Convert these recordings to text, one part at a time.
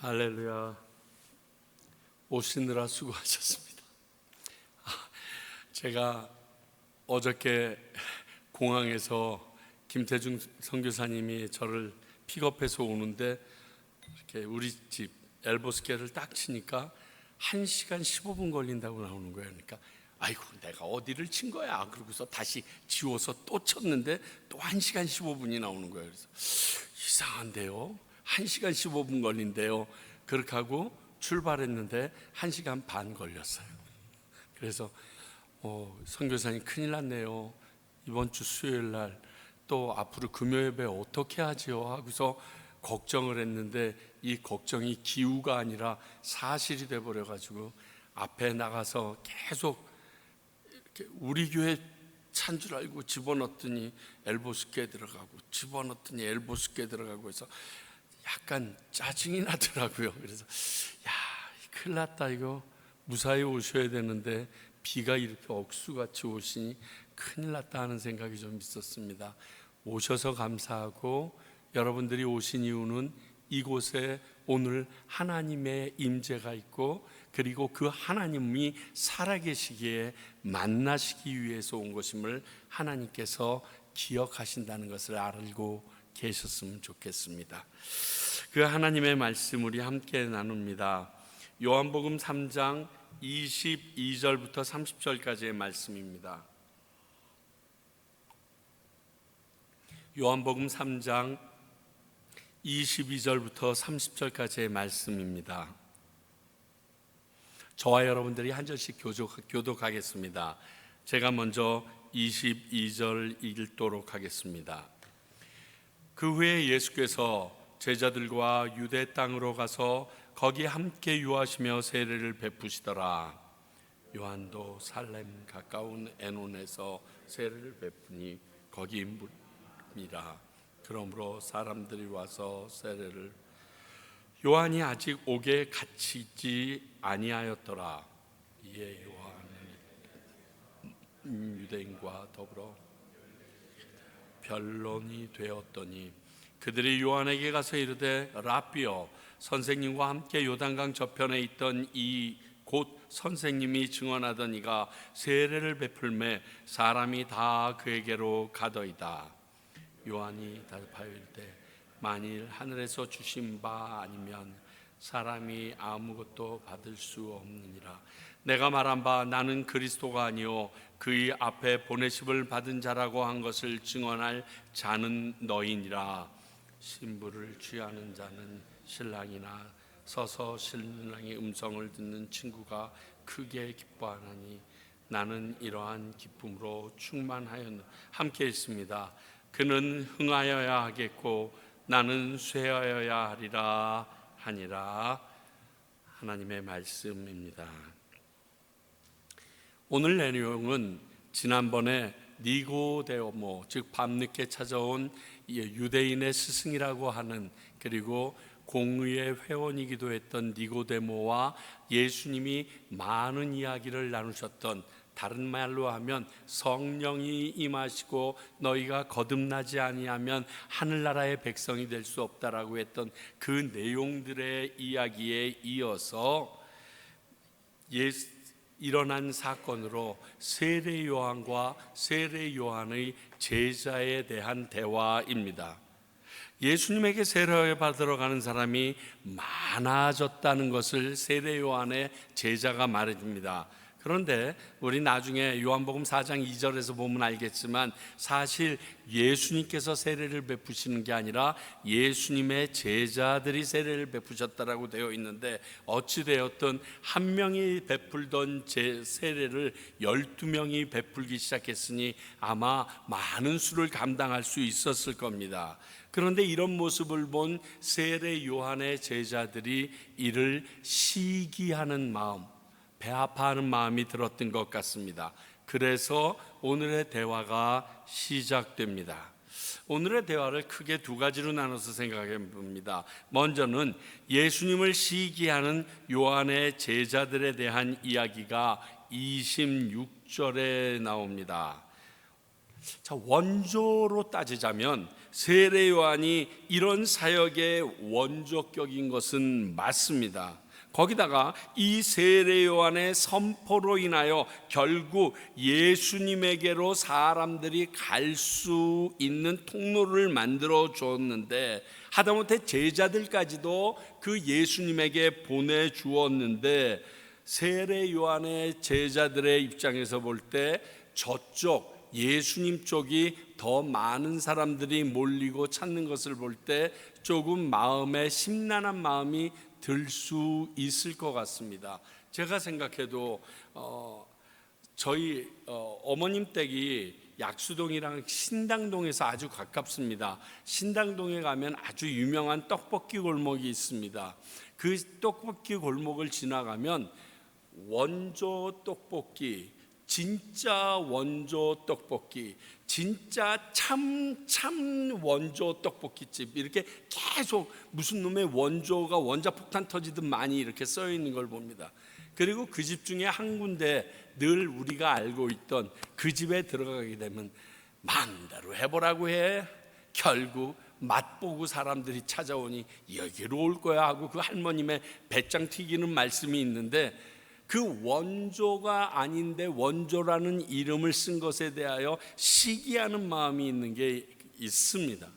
할렐루야. 오시느라 수고하셨습니다. 제가 어저께 공항에서 김태중 선교사님이 저를 픽업해서 오는데 이렇게 우리 집 엘보스계를 딱 치니까 1시간 15분 걸린다고 나오는 거예요. 그러니까 아이고 내가 어디를 친 거야. 그러고서 다시 지워서 또 쳤는데 또 1시간 15분이 나오는 거예요. 그래서 이상한데요, 1시간 15분 걸린대요. 그렇게 하고 출발했는데 1시간 반 걸렸어요. 그래서 선교사님 큰일 났네요. 이번 주 수요일 날 또 앞으로 금요 예배 어떻게 하지요? 하고서 걱정을 했는데 이 걱정이 기우가 아니라 사실이 돼버려 가지고 앞에 나가서 계속 이렇게 우리 교회 찬 줄 알고 집어넣었더니 엘보스께 들어가고 집어넣었더니 엘보스께 들어가고 해서 약간 짜증이 나더라고요. 그래서 야, 큰일 났다. 이거 무사히 오셔야 되는데 비가 이렇게 억수같이 오시니 큰일 났다 하는 생각이 좀 있었습니다. 오셔서 감사하고, 여러분들이 오신 이유는 이곳에 오늘 하나님의 임재가 있고, 그리고 그 하나님이 살아계시기에 만나시기 위해서 온 것임을 하나님께서 기억하신다는 것을 알고 계셨으면 좋겠습니다. 그 하나님의 말씀 우리 함께 나눕니다. 요한복음 3장 22절부터 30절까지의 말씀입니다. 요한복음 3장 22절부터 30절까지의 말씀입니다. 저와 여러분들이 한 절씩 교독하겠습니다. 제가 먼저 22절 읽도록 하겠습니다. 그 후에 예수께서 제자들과 유대 땅으로 가서 거기 함께 유하시며 세례를 베푸시더라. 요한도 살렘 가까운 에논에서 세례를 베푸니 거기 물이라. 그러므로 사람들이 와서 세례를, 요한이 아직 옥에 갇히지 아니하였더라. 이에 요한은 유대인과 더불어 변론이 되었더니 그들이 요한에게 가서 이르되 랍비여, 선생님과 함께 요단강 저편에 있던 이 곧 선생님이 증언하던 이가 세례를 베풀매 사람이 다 그에게로 가더이다. 요한이 대답하여 이르되 만일 하늘에서 주신 바 아니면 사람이 아무것도 받을 수 없느니라. 내가 말한 바 나는 그리스도가 아니요 그의 앞에 보내심을 받은 자라고 한 것을 증언할 자는 너희니라. 신부를 취하는 자는 신랑이나 서서 신랑의 음성을 듣는 친구가 크게 기뻐하나니 나는 이러한 기쁨으로 충만하여 함께 있습니다. 그는 흥하여야 하겠고 나는 쇠하여야 하리라 하니라. 하나님의 말씀입니다. 오늘 내용은 지난번에 니고데모, 즉 밤늦게 찾아온 유대인의 스승이라고 하는, 그리고 공의의 회원이기도 했던 니고데모와 예수님이 많은 이야기를 나누셨던, 다른 말로 하면 성령이 임하시고 너희가 거듭나지 아니하면 하늘나라의 백성이 될 수 없다라고 했던 그 내용들의 이야기에 이어서 일어난 사건으로 세례 요한과 세례 요한의 제자에 대한 대화입니다. 예수님에게 세례 받으러 가는 사람이 많아졌다는 것을 세례 요한의 제자가 말해줍니다. 그런데 우리 나중에 요한복음 4장 2절에서 보면 알겠지만 사실 예수님께서 세례를 베푸시는 게 아니라 예수님의 제자들이 세례를 베푸셨다라고 되어 있는데, 어찌되었든 한 명이 베풀던 세례를 12명이 베풀기 시작했으니 아마 많은 수를 감당할 수 있었을 겁니다. 그런데 이런 모습을 본 세례 요한의 제자들이 이를 시기하는 마음, 배 아파하는 마음이 들었던 것 같습니다. 그래서 오늘의 대화가 시작됩니다. 오늘의 대화를 크게 두 가지로 나눠서 생각해 봅니다. 먼저는 예수님을 시기하는 요한의 제자들에 대한 이야기가 26절에 나옵니다. 자, 원조로 따지자면 세례 요한이 이런 사역의 원조격인 것은 맞습니다. 거기다가 이 세례 요한의 선포로 인하여 결국 예수님에게로 사람들이 갈 수 있는 통로를 만들어 줬는데, 하다못해 제자들까지도 그 예수님에게 보내주었는데, 세례 요한의 제자들의 입장에서 볼 때 저쪽 예수님 쪽이 더 많은 사람들이 몰리고 찾는 것을 볼 때 조금 마음에 심란한 마음이 들 수 있을 것 같습니다. 제가 생각해도 저희 어머님 댁이 약수동이랑 신당동에서 아주 가깝습니다. 신당동에 가면 아주 유명한 떡볶이 골목이 있습니다. 그 떡볶이 골목을 지나가면 원조 떡볶이, 진짜 원조 떡볶이, 진짜 참 원조 떡볶이집, 이렇게 계속 무슨 놈의 원조가 원자폭탄 터지듯 많이 이렇게 써 있는 걸 봅니다. 그리고 그 집 중에 한 군데 늘 우리가 알고 있던 그 집에 들어가게 되면 마음대로 해보라고 해. 결국 맛보고 사람들이 찾아오니 여기로 올 거야 하고 그 할머님의 배짱 튀기는 말씀이 있는데, 그 원조가 아닌데 원조라는 이름을 쓴 것에 대하여 시기하는 마음이 있는 게 있습니다.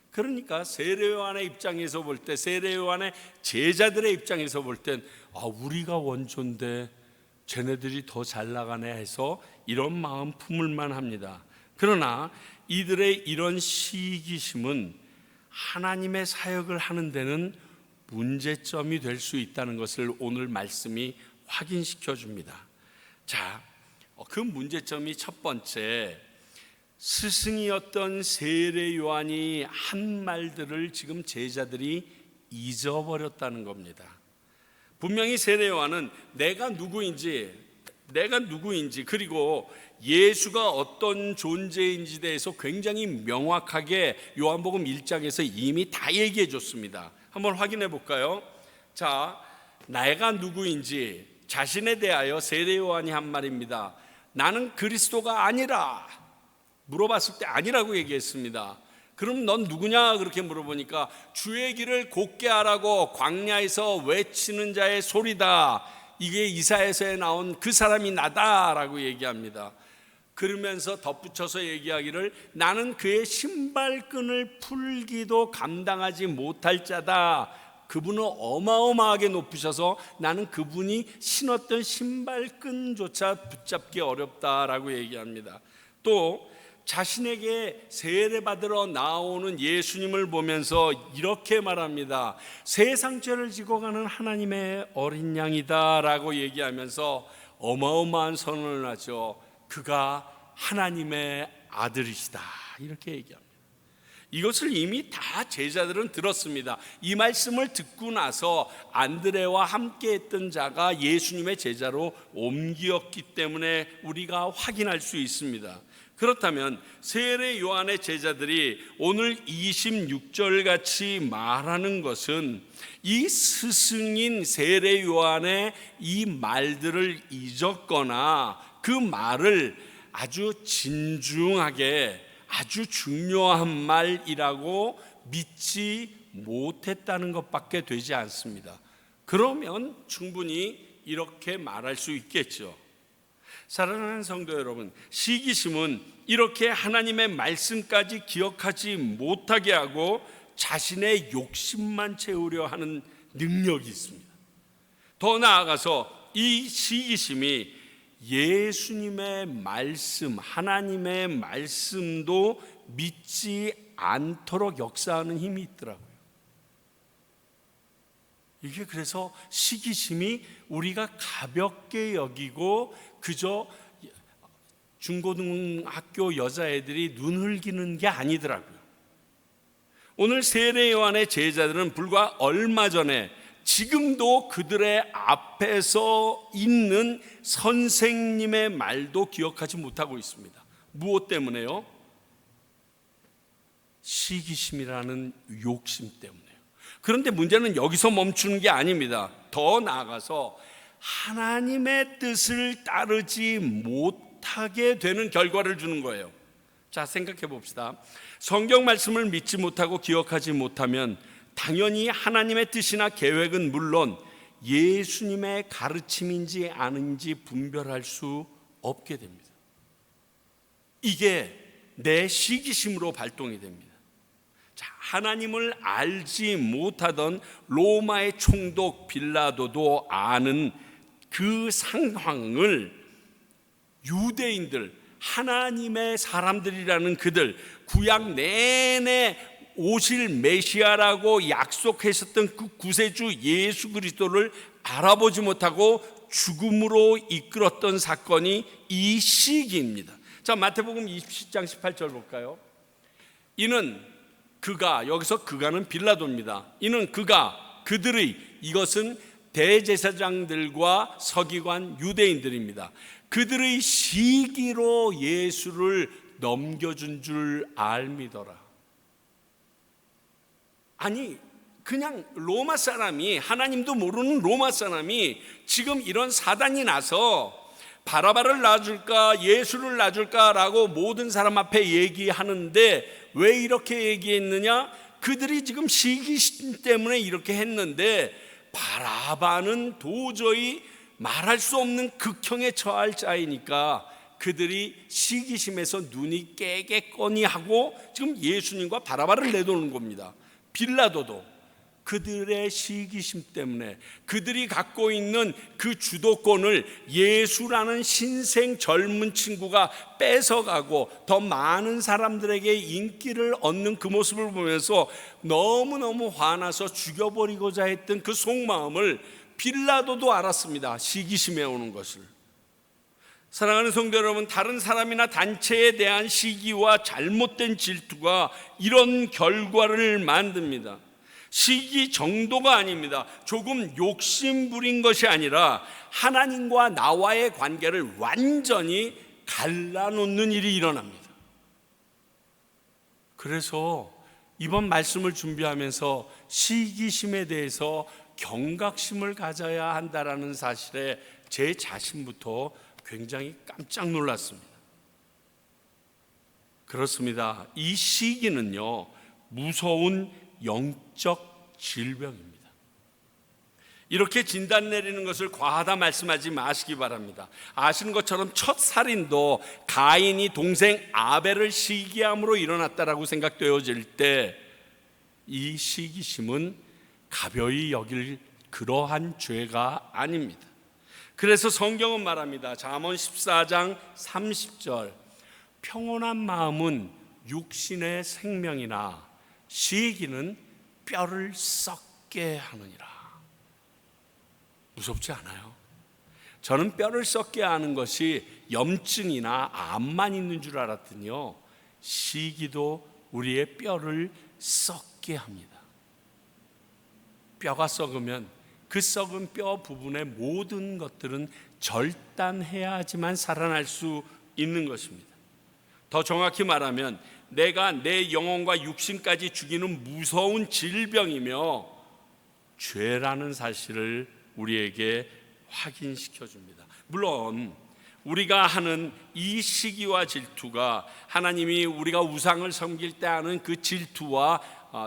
그러니까 세례 요한의 입장에서 볼 때, 세례 요한의 제자들의 입장에서 볼 땐 우리가 원조인데 쟤네들이 더 잘 나가네 해서 이런 마음 품을만 합니다. 그러나 이들의 이런 시기심은 하나님의 사역을 하는 데는 문제점이 될 수 있다는 것을 오늘 말씀이 확인시켜 줍니다. 자, 그 문제점이 첫 번째, 스승이었던 세례 요한이 한 말들을 지금 제자들이 잊어버렸다는 겁니다. 분명히 세례 요한은 내가 누구인지 그리고 예수가 어떤 존재인지 대해서 굉장히 명확하게 요한복음 1장에서 이미 다 얘기해 줬습니다. 한번 확인해 볼까요? 자, 내가 누구인지 자신에 대하여 세례 요한이 한 말입니다. 나는 그리스도가 아니라, 물어봤을 때 아니라고 얘기했습니다. 그럼 넌 누구냐 그렇게 물어보니까 주의 길을 곧게 하라고 광야에서 외치는 자의 소리다. 이게 이사야서에 나온 그 사람이 나다라고 얘기합니다. 그러면서 덧붙여서 얘기하기를 나는 그의 신발끈을 풀기도 감당하지 못할 자다. 그분을 어마어마하게 높으셔서 나는 그분이 신었던 신발끈조차 붙잡기 어렵다라고 얘기합니다. 또 자신에게 세례받으러 나오는 예수님을 보면서 이렇게 말합니다. 세상 죄를 지고 가는 하나님의 어린 양이다 라고 얘기하면서 어마어마한 선언을 하죠. 그가 하나님의 아들이시다 이렇게 얘기합니다. 이것을 이미 다 제자들은 들었습니다. 이 말씀을 듣고 나서 안드레와 함께 했던 자가 예수님의 제자로 옮기었기 때문에 우리가 확인할 수 있습니다. 그렇다면 세례 요한의 제자들이 오늘 26절 같이 말하는 것은 이 스승인 세례 요한의 이 말들을 잊었거나 그 말을 아주 진중하게 아주 중요한 말이라고 믿지 못했다는 것밖에 되지 않습니다. 그러면 충분히 이렇게 말할 수 있겠죠. 사랑하는 성도 여러분, 시기심은 이렇게 하나님의 말씀까지 기억하지 못하게 하고 자신의 욕심만 채우려 하는 능력이 있습니다. 더 나아가서 이 시기심이 예수님의 말씀, 하나님의 말씀도 믿지 않도록 역사하는 힘이 있더라고요. 이게 그래서 시기심이 우리가 가볍게 여기고 그저 중고등학교 여자애들이 눈 흘기는 게 아니더라고요. 오늘 세례 요한의 제자들은 불과 얼마 전에 지금도 그들의 앞에서 있는 선생님의 말도 기억하지 못하고 있습니다. 무엇 때문에요? 시기심이라는 욕심 때문에요. 그런데 문제는 여기서 멈추는 게 아닙니다. 더 나아가서 하나님의 뜻을 따르지 못하게 되는 결과를 주는 거예요. 자, 생각해 봅시다. 성경 말씀을 믿지 못하고 기억하지 못하면 당연히 하나님의 뜻이나 계획은 물론 예수님의 가르침인지 아닌지 분별할 수 없게 됩니다. 이게 내 시기심으로 발동이 됩니다. 자, 하나님을 알지 못하던 로마의 총독 빌라도도 아는 그 상황을 유대인들, 하나님의 사람들이라는 그들, 구약 내내 오실 메시아라고 약속하셨던 그 구세주 예수 그리스도를 알아보지 못하고 죽음으로 이끌었던 사건이 이 시기입니다. 자, 마태복음 27장 18절 볼까요? 이는 그가, 여기서 그가는 빌라도입니다. 이는 그가, 그들의, 이것은 대제사장들과 서기관 유대인들입니다. 그들의 시기로 예수를 넘겨준 줄 알미더라. 아니, 그냥 로마 사람이, 하나님도 모르는 로마 사람이 지금 이런 사단이 나서 바라바를 놔줄까 예수를 놔줄까라고 모든 사람 앞에 얘기하는데 왜 이렇게 얘기했느냐? 그들이 지금 시기심 때문에 이렇게 했는데 바라바는 도저히 말할 수 없는 극형에 처할 자이니까 그들이 시기심에서 눈이 깨겠거니 하고 지금 예수님과 바라바를 내도는 겁니다. 빌라도도 그들의 시기심 때문에 그들이 갖고 있는 그 주도권을 예수라는 신생 젊은 친구가 뺏어가고 더 많은 사람들에게 인기를 얻는 그 모습을 보면서 너무너무 화나서 죽여버리고자 했던 그 속마음을 빌라도도 알았습니다. 시기심에 오는 것을. 사랑하는 성도 여러분, 다른 사람이나 단체에 대한 시기와 잘못된 질투가 이런 결과를 만듭니다. 시기 정도가 아닙니다. 조금 욕심 부린 것이 아니라 하나님과 나와의 관계를 완전히 갈라놓는 일이 일어납니다. 그래서 이번 말씀을 준비하면서 시기심에 대해서 경각심을 가져야 한다라는 사실에 제 자신부터 굉장히 깜짝 놀랐습니다. 그렇습니다. 이 시기는요, 무서운 영적 질병입니다. 이렇게 진단 내리는 것을 과하다 말씀하지 마시기 바랍니다. 아시는 것처럼 첫 살인도 가인이 동생 아벨을 시기함으로 일어났다라고 생각되어질 때 이 시기심은 가벼이 여길 그러한 죄가 아닙니다. 그래서 성경은 말합니다. 잠언 14장 30절, 평온한 마음은 육신의 생명이나 시기는 뼈를 썩게 하느니라. 무섭지 않아요? 저는 뼈를 썩게 하는 것이 염증이나 암만 있는 줄 알았더니요, 시기도 우리의 뼈를 썩게 합니다. 뼈가 썩으면 그 썩은 뼈 부분의 모든 것들은 절단해야지만 살아날 수 있는 것입니다. 더 정확히 말하면 내가 내 영혼과 육신까지 죽이는 무서운 질병이며 죄라는 사실을 우리에게 확인시켜 줍니다. 물론 우리가 하는 이 시기와 질투가 하나님이 우리가 우상을 섬길 때 하는 그 질투와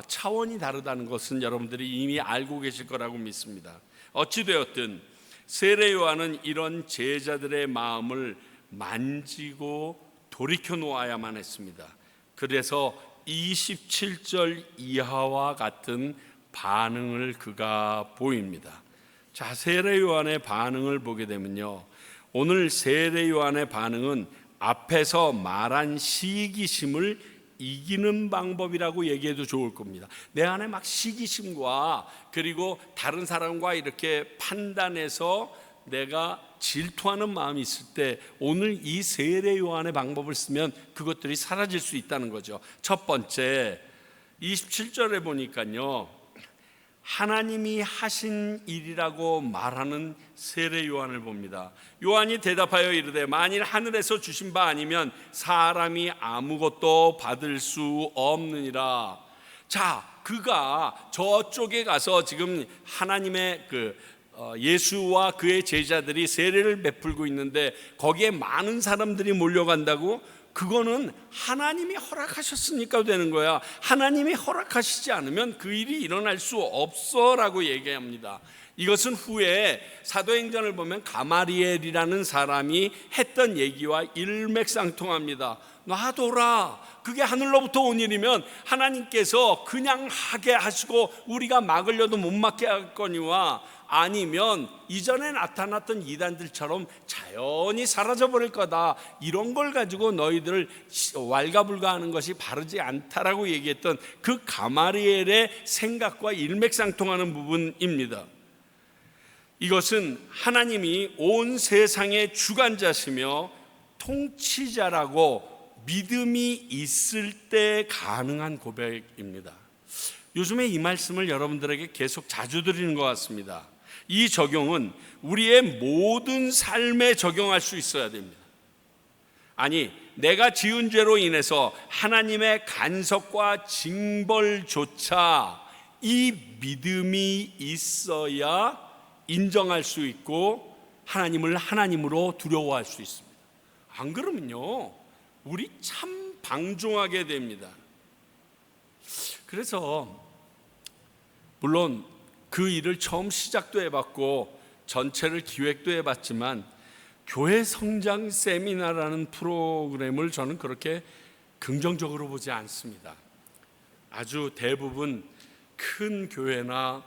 차원이 다르다는 것은 여러분들이 이미 알고 계실 거라고 믿습니다. 어찌되었든 세례 요한은 이런 제자들의 마음을 만지고 돌이켜 놓아야만 했습니다. 그래서 27절 이하와 같은 반응을 그가 보입니다. 자, 세례 요한의 반응을 보게 되면요, 오늘 세례 요한의 반응은 앞에서 말한 시기심을 이기는 방법이라고 얘기해도 좋을 겁니다. 내 안에 막 시기심과 그리고 다른 사람과 이렇게 판단해서 내가 질투하는 마음이 있을 때 오늘 이 세례 요한의 방법을 쓰면 그것들이 사라질 수 있다는 거죠. 첫 번째, 27절에 보니까요, 하나님이 하신 일이라고 말하는 세례 요한을 봅니다. 요한이 대답하여 이르되 만일 하늘에서 주신 바 아니면 사람이 아무것도 받을 수 없느니라. 자, 그가 저쪽에 가서 지금 하나님의 예수와 그의 제자들이 세례를 베풀고 있는데 거기에 많은 사람들이 몰려간다고 그거는 하나님이 허락하셨으니까 되는 거야. 하나님이 허락하시지 않으면 그 일이 일어날 수 없어 라고 얘기합니다. 이것은 후에 사도행전을 보면 가마리엘이라는 사람이 했던 얘기와 일맥상통합니다. 놔둬라. 그게 하늘로부터 온 일이면 하나님께서 그냥 하게 하시고 우리가 막으려도 못 막게 할 거니와, 아니면 이전에 나타났던 이단들처럼 자연히 사라져버릴 거다. 이런 걸 가지고 너희들 왈가불가하는 것이 바르지 않다라고 얘기했던 그 가마리엘의 생각과 일맥상통하는 부분입니다. 이것은 하나님이 온 세상의 주관자시며 통치자라고 믿음이 있을 때 가능한 고백입니다. 요즘에 이 말씀을 여러분들에게 계속 자주 드리는 것 같습니다. 이 적용은 우리의 모든 삶에 적용할 수 있어야 됩니다. 아니, 내가 지은 죄로 인해서 하나님의 간섭과 징벌조차 이 믿음이 있어야 인정할 수 있고 하나님을 하나님으로 두려워할 수 있습니다. 안 그러면요, 우리 참 방종하게 됩니다. 그래서 물론 그 일을 처음 시작도 해봤고 전체를 기획도 해봤지만 교회 성장 세미나라는 프로그램을 저는 그렇게 긍정적으로 보지 않습니다. 아주 대부분 큰 교회나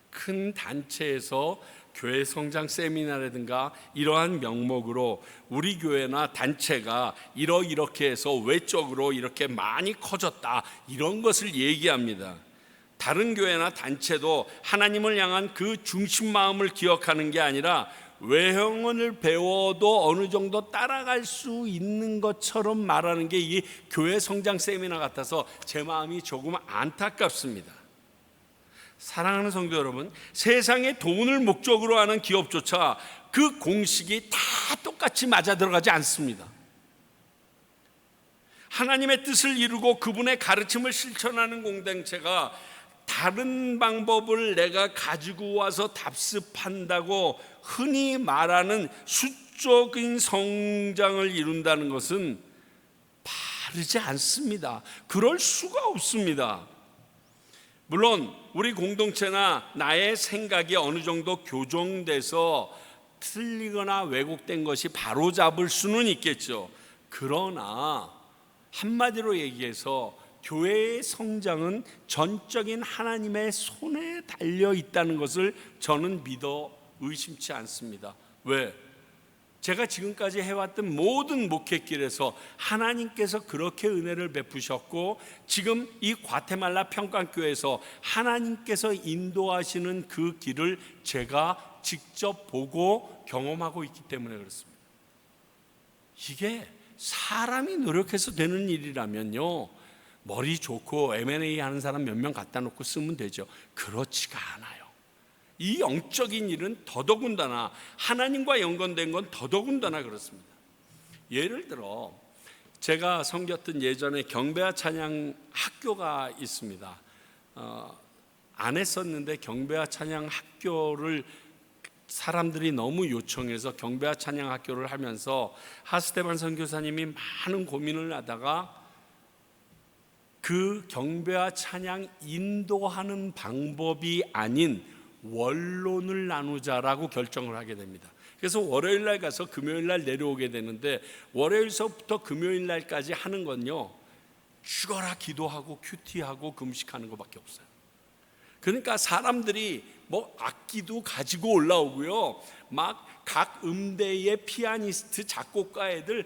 큰 단체에서 교회 성장 세미나라든가 이러한 명목으로 우리 교회나 단체가 이렇게 해서 외적으로 이렇게 많이 커졌다, 이런 것을 얘기합니다. 다른 교회나 단체도 하나님을 향한 그 중심 마음을 기억하는 게 아니라 외형을 배워도 어느 정도 따라갈 수 있는 것처럼 말하는 게 이 교회 성장 세미나 같아서 제 마음이 조금 안타깝습니다. 사랑하는 성도 여러분, 세상에 돈을 목적으로 하는 기업조차 그 공식이 다 똑같이 맞아 들어가지 않습니다. 하나님의 뜻을 이루고 그분의 가르침을 실천하는 공동체가 다른 방법을 내가 가지고 와서 답습한다고 흔히 말하는 수적인 성장을 이룬다는 것은 바르지 않습니다. 그럴 수가 없습니다. 물론 우리 공동체나 나의 생각이 어느 정도 교정돼서 틀리거나 왜곡된 것이 바로잡을 수는 있겠죠. 그러나 한마디로 얘기해서 교회의 성장은 전적인 하나님의 손에 달려 있다는 것을 저는 믿어 의심치 않습니다. 왜? 제가 지금까지 해왔던 모든 목회길에서 하나님께서 그렇게 은혜를 베푸셨고, 지금 이 과테말라 평강교회에서 하나님께서 인도하시는 그 길을 제가 직접 보고 경험하고 있기 때문에 그렇습니다. 이게 사람이 노력해서 되는 일이라면요, 머리 좋고 M&A 하는 사람 몇 명 갖다 놓고 쓰면 되죠. 그렇지가 않아요. 이 영적인 일은 더더군다나, 하나님과 연관된 건 더더군다나 그렇습니다. 예를 들어 제가 섬겼던 예전에 경배와 찬양 학교가 있습니다. 안 했었는데 경배와 찬양 학교를 사람들이 너무 요청해서 경배와 찬양 학교를 하면서 하스테반 선교사님이 많은 고민을 하다가 그 경배와 찬양 인도하는 방법이 아닌 원론을 나누자라고 결정을 하게 됩니다. 그래서 월요일 날 가서 금요일 날 내려오게 되는데, 월요일서부터 금요일 날까지 하는 건요, 죽어라 기도하고 큐티하고 금식하는 것밖에 없어요. 그러니까 사람들이 뭐 악기도 가지고 올라오고요, 막 각 음대의 피아니스트 작곡가 애들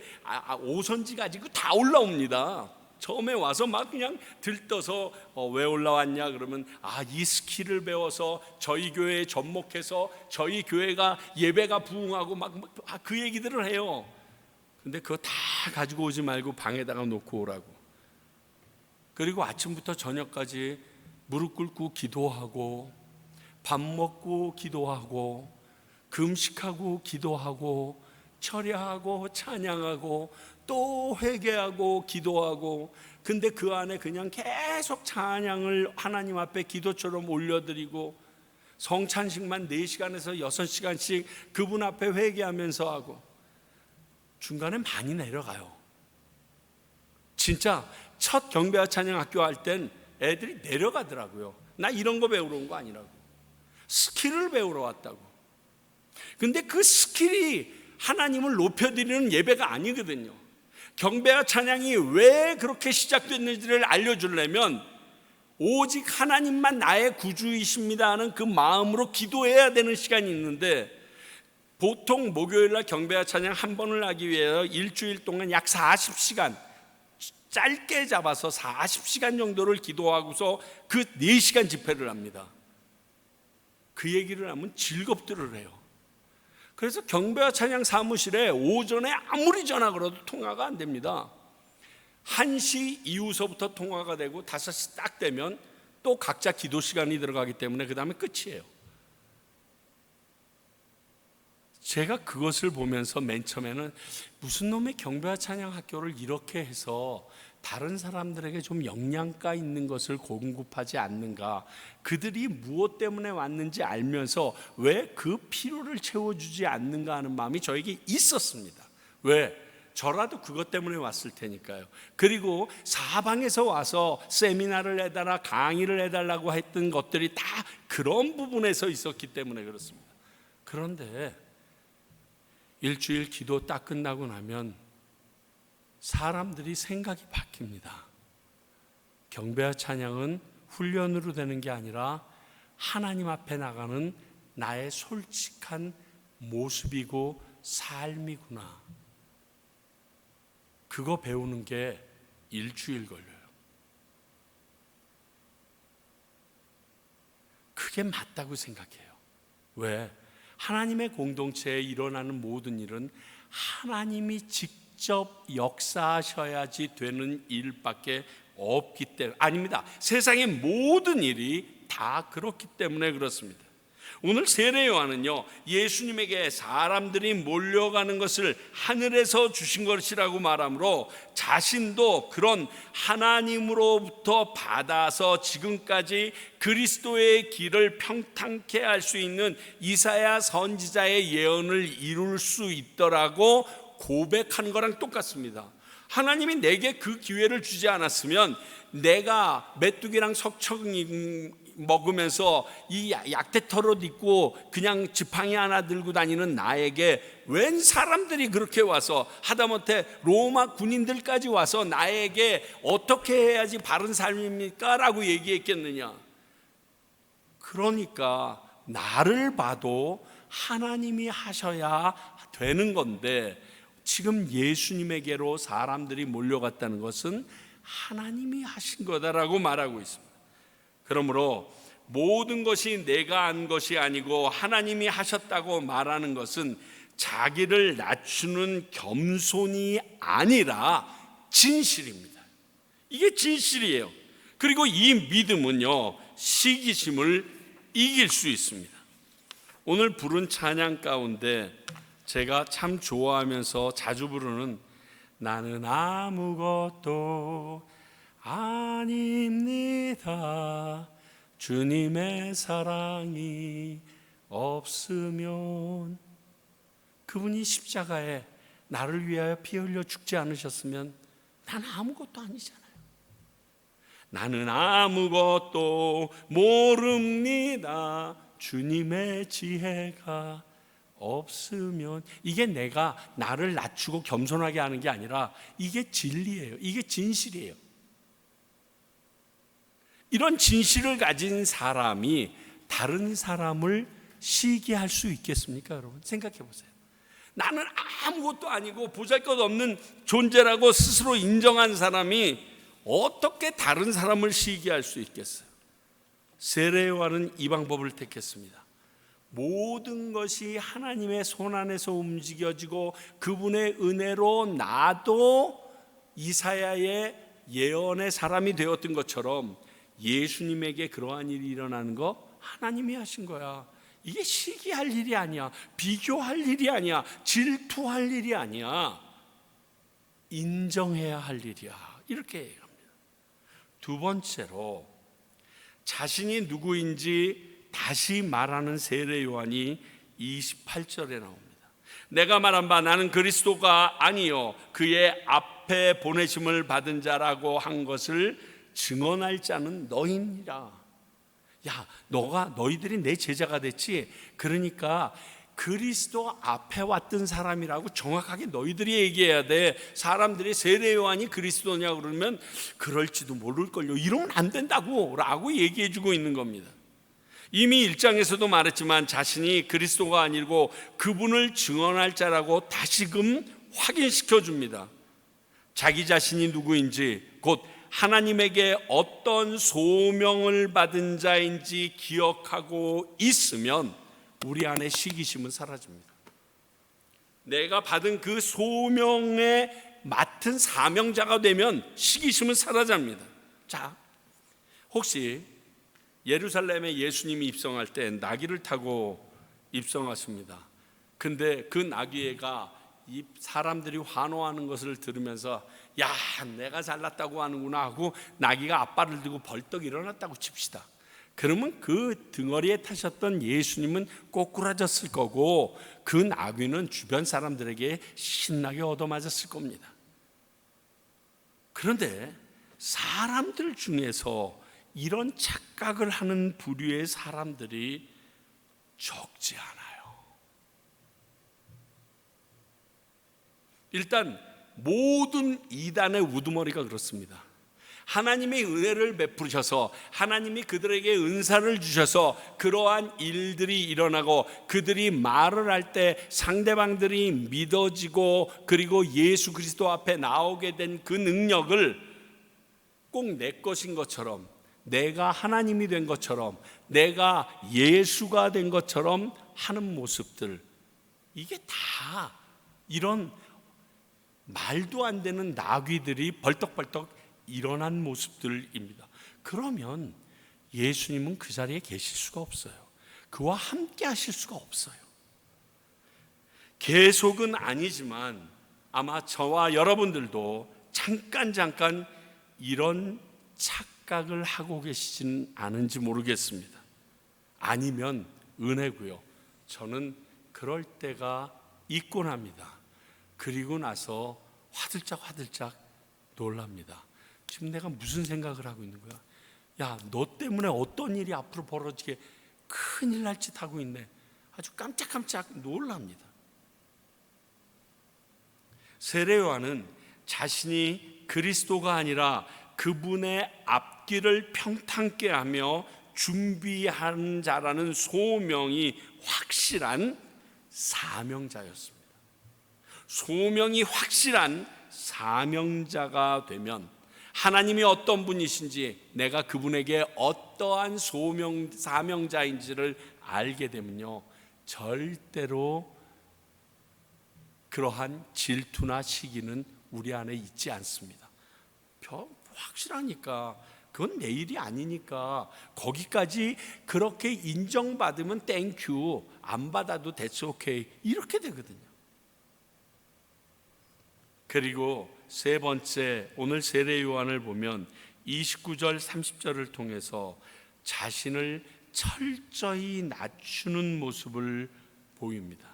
오선지 가지고 다 올라옵니다. 처음에 와서 막 그냥 들떠서 왜 올라왔냐 그러면 이 스킬을 배워서 저희 교회에 접목해서 저희 교회가 예배가 부흥하고 막 그 얘기들을 해요. 근데 그거 다 가지고 오지 말고 방에다가 놓고 오라고. 그리고 아침부터 저녁까지 무릎 꿇고 기도하고 밥 먹고 기도하고 금식하고 기도하고 철야하고 찬양하고 또 회개하고 기도하고, 근데 그 안에 그냥 계속 찬양을 하나님 앞에 기도처럼 올려드리고 성찬식만 4시간에서 6시간씩 그분 앞에 회개하면서 하고, 중간에 많이 내려가요. 진짜 첫 경배와 찬양 학교 할 땐 애들이 내려가더라고요. 나 이런 거 배우러 온 거 아니라고. 스킬을 배우러 왔다고. 근데 그 스킬이 하나님을 높여드리는 예배가 아니거든요. 경배와 찬양이 왜 그렇게 시작됐는지를 알려주려면 오직 하나님만 나의 구주이십니다 하는 그 마음으로 기도해야 되는 시간이 있는데, 보통 목요일날 경배와 찬양 한 번을 하기 위해서 일주일 동안 약 40시간, 짧게 잡아서 40시간 정도를 기도하고서 그 4시간 집회를 합니다. 그 얘기를 하면 즐겁들을 해요. 그래서 경배와 찬양 사무실에 오전에 아무리 전화 걸어도 통화가 안 됩니다. 1시 이후서부터 통화가 되고 5시 딱 되면 또 각자 기도 시간이 들어가기 때문에 그 다음에 끝이에요. 제가 그것을 보면서 맨 처음에는 무슨 놈의 경배와 찬양 학교를 이렇게 해서 다른 사람들에게 좀 영양가 있는 것을 공급하지 않는가, 그들이 무엇 때문에 왔는지 알면서 왜 그 필요를 채워주지 않는가 하는 마음이 저에게 있었습니다. 왜? 저라도 그것 때문에 왔을 테니까요. 그리고 사방에서 와서 세미나를 해달라, 강의를 해달라고 했던 것들이 다 그런 부분에서 있었기 때문에 그렇습니다. 그런데 일주일 기도 딱 끝나고 나면 사람들이 생각이 바뀝니다. 경배와 찬양은 훈련으로 되는 게 아니라 하나님 앞에 나가는 나의 솔직한 모습이고 삶이구나. 그거 배우는 게 일주일 걸려요. 그게 맞다고 생각해요. 왜? 하나님의 공동체에 일어나는 모든 일은 하나님이 직접 역사하셔야지 되는 일밖에 없기 때문에, 아닙니다. 세상의 모든 일이 다 그렇기 때문에 그렇습니다. 오늘 세례 요한은요, 예수님에게 사람들이 몰려가는 것을 하늘에서 주신 것이라고 말하므로 자신도 그런 하나님으로부터 받아서 지금까지 그리스도의 길을 평탄케 할 수 있는 이사야 선지자의 예언을 이룰 수 있더라고 고백한 거랑 똑같습니다. 하나님이 내게 그 기회를 주지 않았으면 내가 메뚜기랑 석청이 먹으면서 이 약대털옷 입고 그냥 지팡이 하나 들고 다니는 나에게 웬 사람들이 그렇게 와서, 하다못해 로마 군인들까지 와서 나에게 어떻게 해야지 바른 삶입니까? 라고 얘기했겠느냐. 그러니까 나를 봐도 하나님이 하셔야 되는 건데, 지금 예수님에게로 사람들이 몰려갔다는 것은 하나님이 하신 거다라고 말하고 있습니다. 그러므로 모든 것이 내가 한 것이 아니고 하나님이 하셨다고 말하는 것은 자기를 낮추는 겸손이 아니라 진실입니다. 이게 진실이에요. 그리고 이 믿음은요, 시기심을 이길 수 있습니다. 오늘 부른 찬양 가운데 제가 참 좋아하면서 자주 부르는 나는 아무것도 아닙니다. 주님의 사랑이 없으면, 그분이 십자가에 나를 위하여 피 흘려 죽지 않으셨으면 난 아무것도 아니잖아요. 나는 아무것도 모릅니다. 주님의 지혜가 없으면, 이게 내가 나를 낮추고 겸손하게 하는 게 아니라 이게 진리예요. 이게 진실이에요. 이런 진실을 가진 사람이 다른 사람을 시기할 수 있겠습니까? 여러분 생각해 보세요. 나는 아무것도 아니고 보잘것없는 존재라고 스스로 인정한 사람이 어떻게 다른 사람을 시기할 수 있겠어요? 세례 요한은 이 방법을 택했습니다. 모든 것이 하나님의 손 안에서 움직여지고 그분의 은혜로 나도 이사야의 예언의 사람이 되었던 것처럼 예수님에게 그러한 일이 일어나는 거 하나님이 하신 거야. 이게 시기할 일이 아니야. 비교할 일이 아니야. 질투할 일이 아니야. 인정해야 할 일이야. 이렇게 얘기합니다. 두 번째로 자신이 누구인지 다시 말하는 세례 요한이 28절에 나옵니다. 내가 말한 바 나는 그리스도가 아니요 그의 앞 앞에 보내심을 받은 자라고 한 것을 증언할 자는 너희니라. 야, 너희들이 내 제자가 됐지. 그러니까 그리스도 앞에 왔던 사람이라고 정확하게 너희들이 얘기해야 돼. 사람들이 세례 요한이 그리스도냐 그러면 그럴지도 모를걸요, 이러면 안 된다고 라고 얘기해 주고 있는 겁니다. 이미 1장에서도 말했지만 자신이 그리스도가 아니고 그분을 증언할 자라고 다시금 확인시켜 줍니다. 자기 자신이 누구인지, 곧 하나님에게 어떤 소명을 받은 자인지 기억하고 있으면 우리 안에 시기심은 사라집니다. 내가 받은 그 소명에 맡은 사명자가 되면 시기심은 사라집니다. 자, 혹시 예루살렘에 예수님이 입성할 때 나귀를 타고 입성하십니다. 근데 그 나귀가 이 사람들이 환호하는 것을 들으면서 야, 내가 잘났다고 하는구나 하고 나귀가 앞발을 들고 벌떡 일어났다고 칩시다. 그러면 그 등어리에 타셨던 예수님은 꼬꾸라졌을 거고 그 나귀는 주변 사람들에게 신나게 얻어맞았을 겁니다. 그런데 사람들 중에서 이런 착각을 하는 부류의 사람들이 적지 않아요. 일단 모든 이단의 우두머리가 그렇습니다. 하나님의 은혜를 베푸셔서 하나님이 그들에게 은사를 주셔서 그러한 일들이 일어나고 그들이 말을 할 때 상대방들이 믿어지고 그리고 예수 그리스도 앞에 나오게 된 그 능력을 꼭 내 것인 것처럼, 내가 하나님이 된 것처럼, 내가 예수가 된 것처럼 하는 모습들, 이게 다 이런 말도 안 되는 나귀들이 벌떡벌떡 일어난 모습들입니다. 그러면 예수님은 그 자리에 계실 수가 없어요. 그와 함께 하실 수가 없어요. 계속은 아니지만 아마 저와 여러분들도 잠깐 이런 착각을 하고 계시지는 않은지 모르겠습니다. 아니면 은혜고요. 저는 그럴 때가 있곤 합니다. 그리고 나서 화들짝 놀랍니다. 지금 내가 무슨 생각을 하고 있는 거야? 야, 너 때문에 어떤 일이 앞으로 벌어지게 큰일 날 짓 하고 있네. 아주 깜짝깜짝 놀랍니다. 세례 요한은 자신이 그리스도가 아니라 그분의 앞길을 평탄케 하며 준비한 자라는 소명이 확실한 사명자였습니다. 소명이 확실한 사명자가 되면 하나님이 어떤 분이신지, 내가 그분에게 어떠한 사명자인지를 알게 되면요, 절대로 그러한 질투나 시기는 우리 안에 있지 않습니다. 확실하니까, 그건 내 일이 아니니까 거기까지 그렇게 인정받으면 땡큐, 안 받아도 that's okay, 이렇게 되거든요. 그리고 세 번째, 오늘 세례 요한을 보면 29절 30절을 통해서 자신을 철저히 낮추는 모습을 보입니다.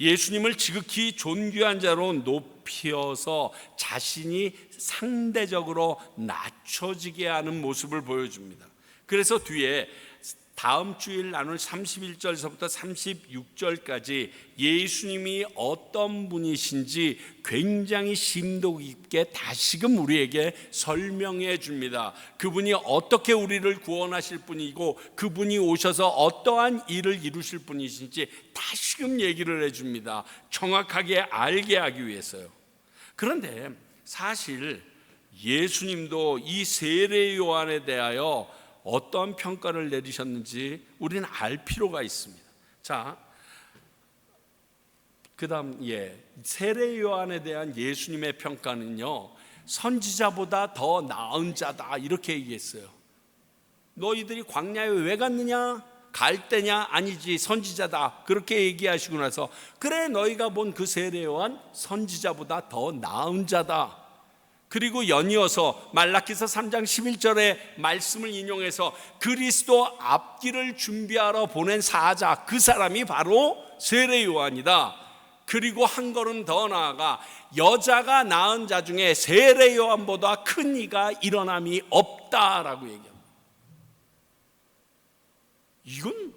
예수님을 지극히 존귀한 자로 높여서 자신이 상대적으로 낮춰지게 하는 모습을 보여줍니다. 그래서 뒤에 다음 주일 나눌 31절에서부터 36절까지 예수님이 어떤 분이신지 굉장히 심도 깊게 다시금 우리에게 설명해 줍니다. 그분이 어떻게 우리를 구원하실 분이고 그분이 오셔서 어떠한 일을 이루실 분이신지 다시금 얘기를 해 줍니다. 정확하게 알게 하기 위해서요. 그런데 사실 예수님도 이 세례 요한에 대하여 어떤 평가를 내리셨는지 우리는 알 필요가 있습니다. 자, 그 다음 세례 요한에 대한 예수님의 평가는요, 선지자보다 더 나은 자다, 이렇게 얘기했어요. 너희들이 광야에 왜 갔느냐? 갈 때냐? 아니지, 선지자다, 그렇게 얘기하시고 나서, 그래, 너희가 본 그 세례 요한 선지자보다 더 나은 자다. 그리고 연이어서 말라기서 3장 11절의 말씀을 인용해서 그리스도 앞길을 준비하러 보낸 사자, 그 사람이 바로 세례 요한이다. 그리고 한 걸음 더 나아가 여자가 낳은 자 중에 세례 요한보다 큰 이가 일어남이 없다라고 얘기합니다. 이건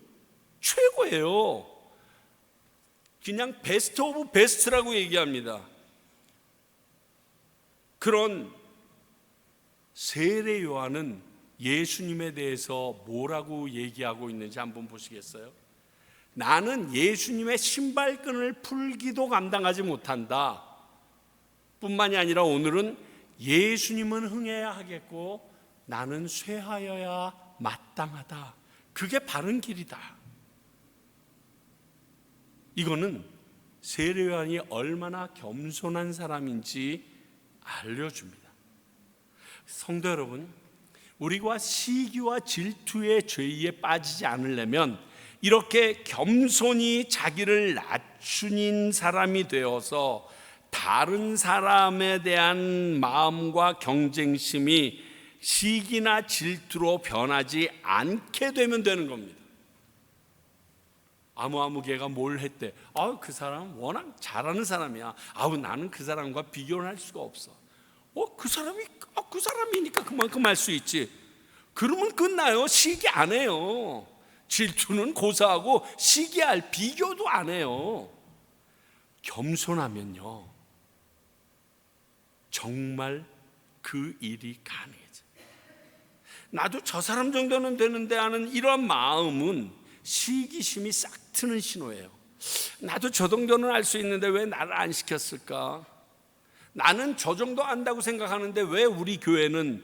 최고예요. 그냥 베스트 오브 베스트라고 얘기합니다. 그런 세례 요한은 예수님에 대해서 뭐라고 얘기하고 있는지 한번 보시겠어요? 나는 예수님의 신발끈을 풀기도 감당하지 못한다 뿐만이 아니라 오늘은 예수님은 흥해야 하겠고 나는 쇠하여야 마땅하다. 그게 바른 길이다. 이거는 세례 요한이 얼마나 겸손한 사람인지 알려줍니다. 성도 여러분, 우리가 시기와 질투의 죄에 빠지지 않으려면 이렇게 겸손히 자기를 낮추는 사람이 되어서 다른 사람에 대한 마음과 경쟁심이 시기나 질투로 변하지 않게 되면 되는 겁니다. 아무 걔가 뭘 했대. 그 사람 워낙 잘하는 사람이야. 나는 그 사람과 비교를 할 수가 없어. 그 사람이니까 그만큼 할 수 있지. 그러면 끝나요. 시기 안 해요. 질투는 고사하고 시기할 비교도 안 해요. 겸손하면요, 정말 그 일이 가능해져. 나도 저 사람 정도는 되는데 하는 이런 마음은 시기심이 싹 트는 신호예요. 나도 저 정도는 알 수 있는데 왜 나를 안 시켰을까? 나는 저 정도 안다고 생각하는데 왜 우리 교회는,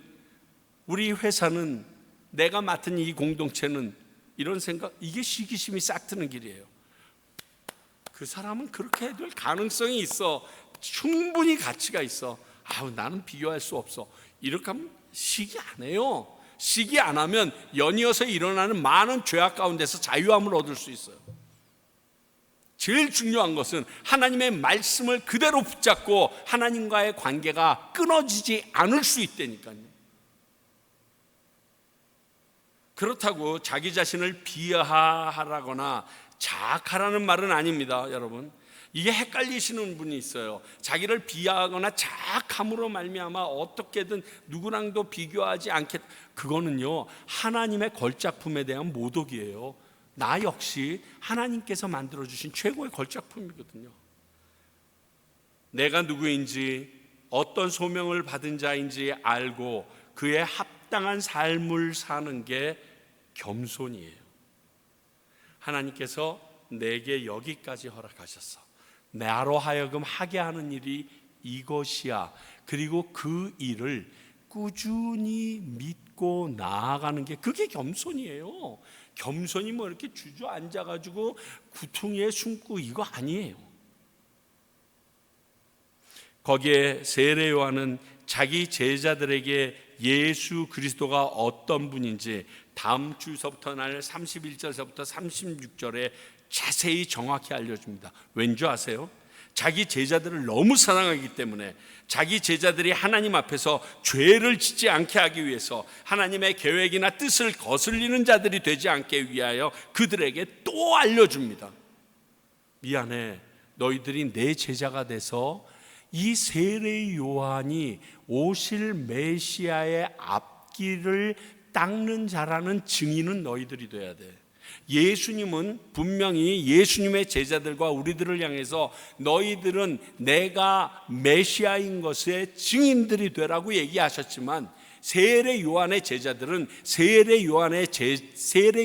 우리 회사는, 내가 맡은 이 공동체는, 이런 생각, 이게 시기심이 싹 트는 길이에요. 그 사람은 그렇게 해도 가능성이 있어. 충분히 가치가 있어. 나는 비교할 수 없어. 이렇게 하면 시기 안 해요. 시기 안 하면 연이어서 일어나는 많은 죄악 가운데서 자유함을 얻을 수 있어요. 제일 중요한 것은 하나님의 말씀을 그대로 붙잡고 하나님과의 관계가 끊어지지 않을 수 있다니까요. 그렇다고 자기 자신을 비하하라거나 자학하라는 말은 아닙니다, 여러분. 이게 헷갈리시는 분이 있어요. 자기를 비하하거나 자학함으로 말미암아 어떻게든 누구랑도 비교하지 않겠다. 그거는요, 하나님의 걸작품에 대한 모독이에요. 나 역시 하나님께서 만들어주신 최고의 걸작품이거든요. 내가 누구인지, 어떤 소명을 받은 자인지 알고 그에 합당한 삶을 사는 게 겸손이에요. 하나님께서 내게 여기까지 허락하셨어. 나로 하여금 하게 하는 일이 이것이야. 그리고 그 일을 꾸준히 믿고 나아가는 게, 그게 겸손이에요. 겸손이 뭐 이렇게 주저앉아가지고 구퉁이에 숨고 이거 아니에요. 거기에 세례 요한은 자기 제자들에게 예수 그리스도가 어떤 분인지 다음 주서부터 날 31절서부터 36절에 자세히 정확히 알려줍니다. 왠지 아세요? 자기 제자들을 너무 사랑하기 때문에, 자기 제자들이 하나님 앞에서 죄를 짓지 않게 하기 위해서, 하나님의 계획이나 뜻을 거슬리는 자들이 되지 않게 위하여 그들에게 또 알려줍니다. 미안해, 너희들이 내 제자가 돼서 이 세례 요한이 오실 메시아의 앞길을 닦는 자라는 증인은 너희들이 돼야 돼. 예수님은 분명히 예수님의 제자들과 우리들을 향해서 너희들은 내가 메시아인 것의 증인들이 되라고 얘기하셨지만, 세례 요한의 제자들은 세례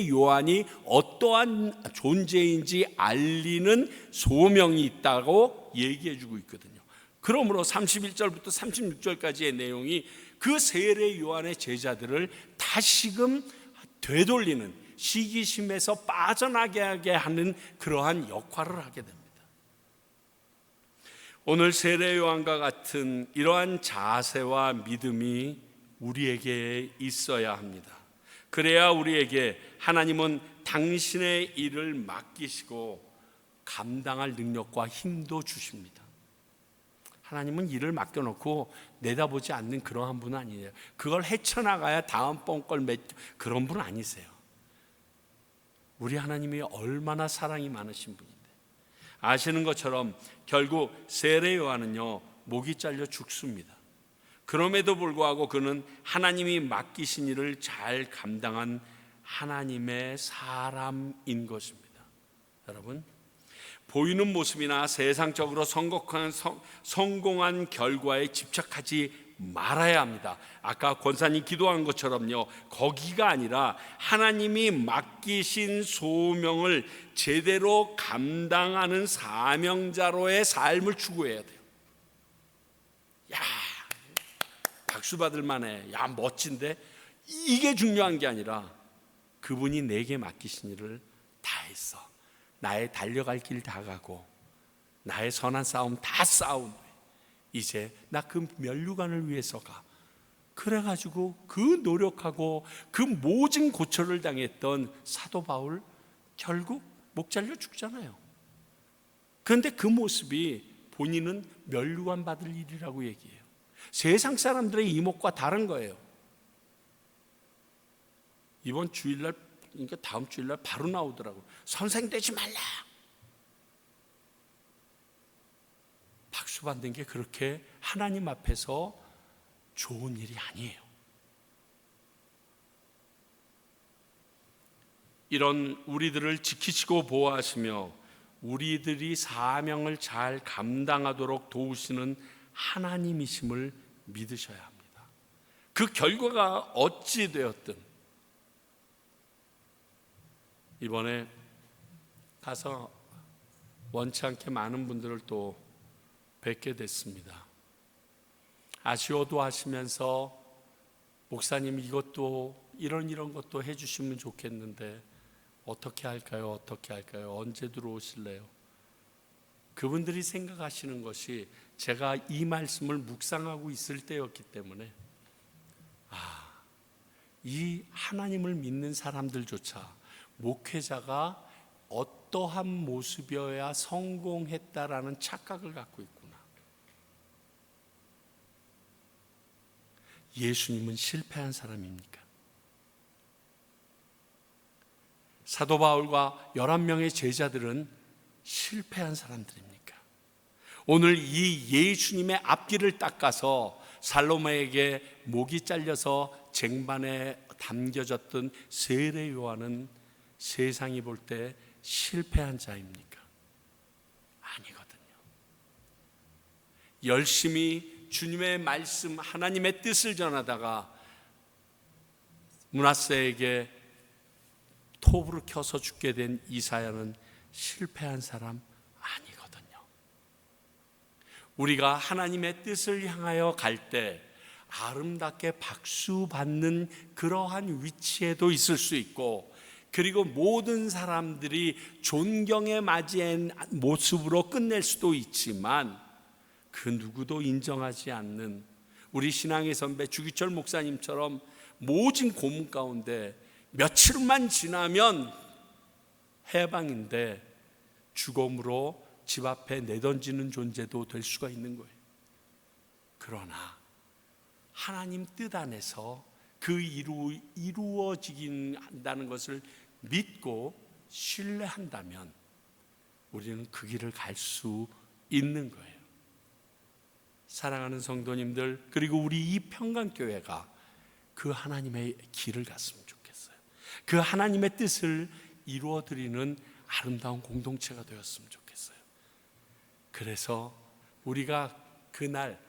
요한이 어떠한 존재인지 알리는 소명이 있다고 얘기해 주고 있거든요. 그러므로 31절부터 36절까지의 내용이 그 세례 요한의 제자들을 다시금 되돌리는, 시기심에서 빠져나게 하는 그러한 역할을 하게 됩니다. 오늘 세례 요한과 같은 이러한 자세와 믿음이 우리에게 있어야 합니다. 그래야 우리에게 하나님은 당신의 일을 맡기시고 감당할 능력과 힘도 주십니다. 하나님은 일을 맡겨놓고 내다보지 않는 그러한 분은 아니에요. 그걸 헤쳐나가야 다음번 걸 그런 분은 아니세요. 우리 하나님이 얼마나 사랑이 많으신 분인데, 아시는 것처럼 결국 세례 요한은요 목이 잘려 죽습니다. 그럼에도 불구하고 그는 하나님이 맡기신 일을 잘 감당한 하나님의 사람인 것입니다. 여러분, 보이는 모습이나 세상적으로 성공한 결과에 집착하지 말아야 합니다. 아까 권사님 기도한 것처럼요, 거기가 아니라 하나님이 맡기신 소명을 제대로 감당하는 사명자로의 삶을 추구해야 돼요. 야, 박수 받을 만해. 야, 멋진데? 이게 중요한 게 아니라 그분이 내게 맡기신 일을 다 했어. 나의 달려갈 길 다 가고 나의 선한 싸움 다 싸움, 이제 나 그 면류관을 위해서 가. 그래가지고 그 노력하고 그 모진 고초를 당했던 사도 바울 결국 목 잘려 죽잖아요. 그런데 그 모습이 본인은 면류관 받을 일이라고 얘기해요. 세상 사람들의 이목과 다른 거예요. 이번 주일날, 그러니까 다음 주일날 바로 나오더라고요. 선생 되지 말라. 박수 받는 게 그렇게 하나님 앞에서 좋은 일이 아니에요. 이런 우리들을 지키시고 보호하시며 우리들이 사명을 잘 감당하도록 도우시는 하나님이심을 믿으셔야 합니다. 그 결과가 어찌 되었든 이번에 가서 원치 않게 많은 분들을 또 뵙게 됐습니다. 아쉬워도 하시면서 목사님 이것도 이런 것도 해주시면 좋겠는데 어떻게 할까요? 언제 들어오실래요? 그분들이 생각하시는 것이 제가 이 말씀을 묵상하고 있을 때였기 때문에 이 하나님을 믿는 사람들조차 목회자가 어떠한 모습이어야 성공했다라는 착각을 갖고 있구나. 예수님은 실패한 사람입니까? 사도 바울과 11명의 제자들은 실패한 사람들입니까? 오늘 이 예수님의 앞길을 닦아서 살로메에게 목이 잘려서 쟁반에 담겨졌던 세례 요한은 세상이 볼 때 실패한 자입니까? 아니거든요. 열심히 주님의 말씀, 하나님의 뜻을 전하다가 므낫세에게 톱으로 켜서 죽게 된 이사야는 실패한 사람 아니거든요. 우리가 하나님의 뜻을 향하여 갈 때 아름답게 박수 받는 그러한 위치에도 있을 수 있고, 그리고 모든 사람들이 존경에 맞이한 모습으로 끝낼 수도 있지만 그 누구도 인정하지 않는 우리 신앙의 선배 주기철 목사님처럼 모진 고문 가운데 며칠만 지나면 해방인데 죽음으로 집 앞에 내던지는 존재도 될 수가 있는 거예요. 그러나 하나님 뜻 안에서 그 이루어지긴 한다는 것을 믿고 신뢰한다면 우리는 그 길을 갈 수 있는 거예요. 사랑하는 성도님들, 그리고 우리 이 평강교회가 그 하나님의 길을 갔으면 좋겠어요. 그 하나님의 뜻을 이루어드리는 아름다운 공동체가 되었으면 좋겠어요. 그래서 우리가 그날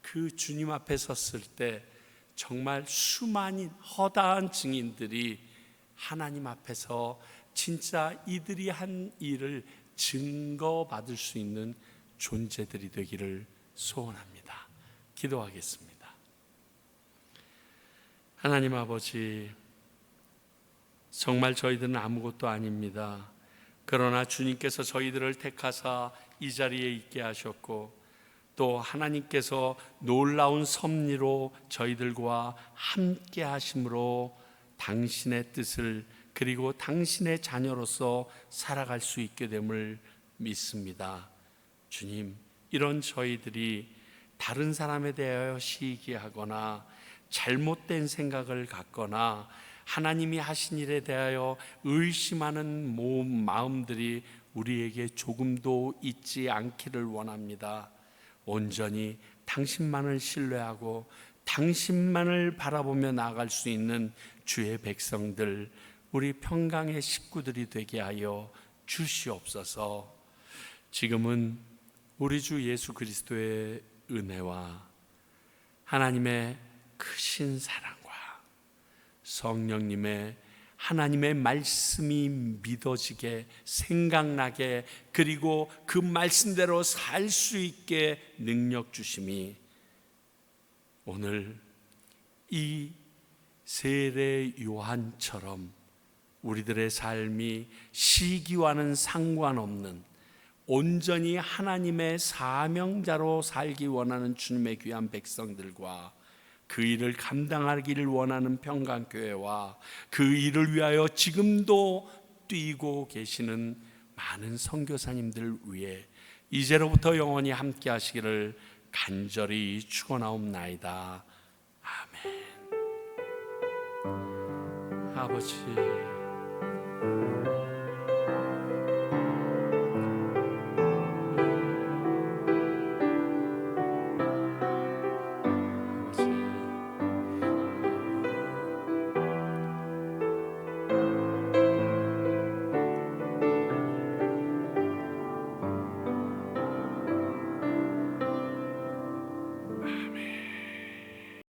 그 주님 앞에 섰을 때 정말 수많은 허다한 증인들이 하나님 앞에서 진짜 이들이 한 일을 증거받을 수 있는 존재들이 되기를 소원합니다. 기도하겠습니다. 하나님 아버지, 정말 저희들은 아무것도 아닙니다. 그러나 주님께서 저희들을 택하사 이 자리에 있게 하셨고, 또 하나님께서 놀라운 섭리로 저희들과 함께 하심으로 당신의 뜻을, 그리고 당신의 자녀로서 살아갈 수 있게 됨을 믿습니다. 주님, 이런 저희들이 다른 사람에 대하여 시기하거나 잘못된 생각을 갖거나 하나님이 하신 일에 대하여 의심하는 마음들이 우리에게 조금도 잊지 않기를 원합니다. 온전히 당신만을 신뢰하고 당신만을 바라보며 나아갈 수 있는 주의 백성들, 우리 평강의 식구들이 되게 하여 주시옵소서. 지금은 우리 주 예수 그리스도의 은혜와 하나님의 크신 사랑과 성령님의 하나님의 말씀이 믿어지게, 생각나게, 그리고 그 말씀대로 살 수 있게 능력 주심이 오늘 이 세례 요한처럼 우리들의 삶이 시기와는 상관없는 온전히 하나님의 사명자로 살기 원하는 주님의 귀한 백성들과 그 일을 감당하기를 원하는 평강교회와 그 일을 위하여 지금도 뛰고 계시는 많은 선교사님들 위해 이제로부터 영원히 함께 하시기를 간절히 축원하옵나이다. 아멘. 아버지,